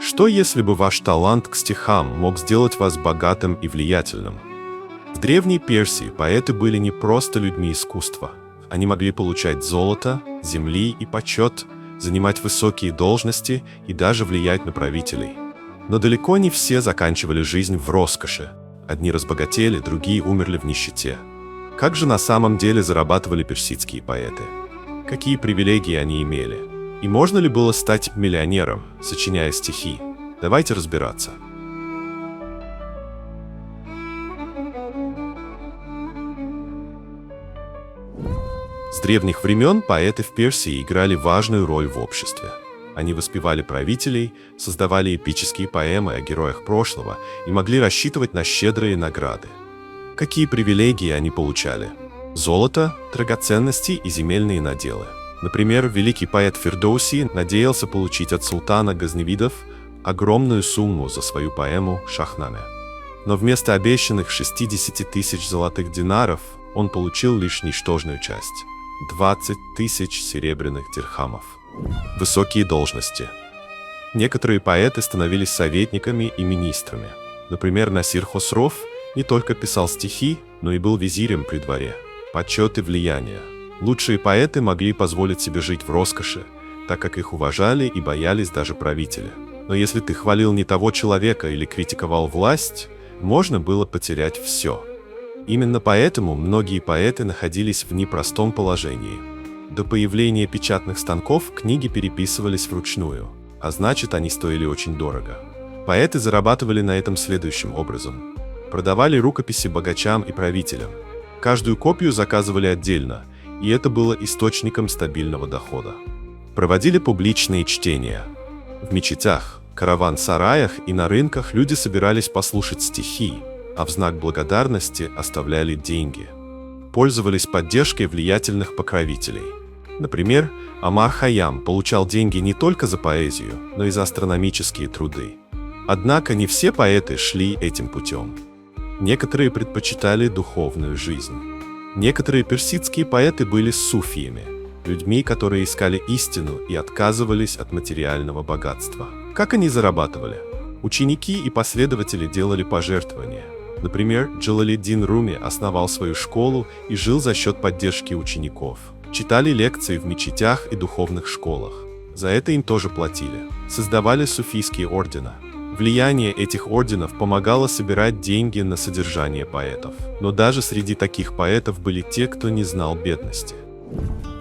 Что если бы ваш талант к стихам мог сделать вас богатым и влиятельным? В Древней Персии поэты были не просто людьми искусства. Они могли получать золото, земли и почет, занимать высокие должности и даже влиять на правителей. Но далеко не все заканчивали жизнь в роскоши. Одни разбогатели, другие умерли в нищете. Как же на самом деле зарабатывали персидские поэты? Какие привилегии они имели? И можно ли было стать миллионером, сочиняя стихи? Давайте разбираться. С древних времен поэты в Персии играли важную роль в обществе. Они воспевали правителей, создавали эпические поэмы о героях прошлого и могли рассчитывать на щедрые награды. Какие привилегии они получали? Золото, драгоценности и земельные наделы. Например, великий поэт Фирдоуси надеялся получить от султана Газневидов огромную сумму за свою поэму «Шахнаме». Но вместо обещанных 60 тысяч золотых динаров он получил лишь ничтожную часть – 20 тысяч серебряных дирхамов. Высокие должности. Некоторые поэты становились советниками и министрами. Например, Насир Хосров не только писал стихи, но и был визирем при дворе. Почет и влияние. Лучшие поэты могли позволить себе жить в роскоши, так как их уважали и боялись даже правители. Но если ты хвалил не того человека или критиковал власть, можно было потерять все. Именно поэтому многие поэты находились в непростом положении. До появления печатных станков книги переписывались вручную, а значит, они стоили очень дорого. Поэты зарабатывали на этом следующим образом. Продавали рукописи богачам и правителям. Каждую копию заказывали отдельно, и это было источником стабильного дохода. Проводили публичные чтения. В мечетях, караван-сараях и на рынках люди собирались послушать стихи, а в знак благодарности оставляли деньги. Пользовались поддержкой влиятельных покровителей. Например, Омар Хайям получал деньги не только за поэзию, но и за астрономические труды. Однако не все поэты шли этим путем. Некоторые предпочитали духовную жизнь. Некоторые персидские поэты были суфиями, людьми, которые искали истину и отказывались от материального богатства. Как они зарабатывали? Ученики и последователи делали пожертвования. Например, Джалалиддин Руми основал свою школу и жил за счет поддержки учеников. Читали лекции в мечетях и духовных школах. За это им тоже платили. Создавали суфийские ордена. Влияние этих орденов помогало собирать деньги на содержание поэтов. Но даже среди таких поэтов были те, кто не знал бедности.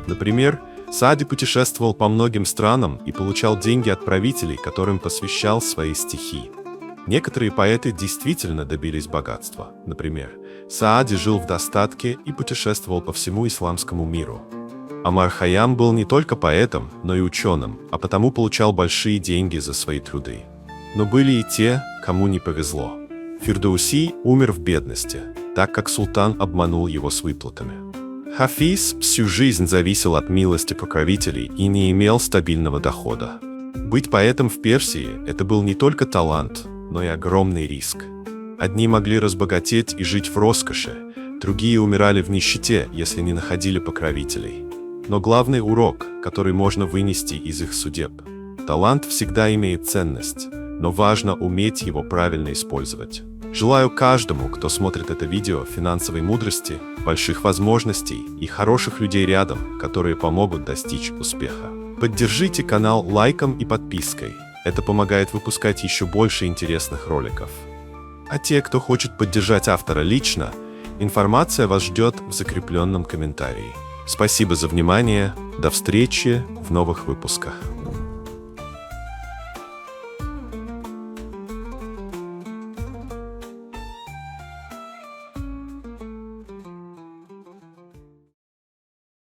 Например, Саади путешествовал по многим странам и получал деньги от правителей, которым посвящал свои стихи. Некоторые поэты действительно добились богатства. Например, Саади жил в достатке и путешествовал по всему исламскому миру. Омар Хайям был не только поэтом, но и ученым, а потому получал большие деньги за свои труды. Но были и те, кому не повезло. Фирдоуси умер в бедности, так как султан обманул его с выплатами. Хафиз всю жизнь зависел от милости покровителей и не имел стабильного дохода. Быть поэтом в Персии – это был не только талант, но и огромный риск. Одни могли разбогатеть и жить в роскоши, другие умирали в нищете, если не находили покровителей. Но главный урок, который можно вынести из их судеб – талант всегда имеет ценность, но важно уметь его правильно использовать. Желаю каждому, кто смотрит это видео, финансовой мудрости, больших возможностей и хороших людей рядом, которые помогут достичь успеха. Поддержите канал лайком и подпиской. Это помогает выпускать еще больше интересных роликов. А те, кто хочет поддержать автора лично, информация вас ждет в закрепленном комментарии. Спасибо за внимание. До встречи в новых выпусках.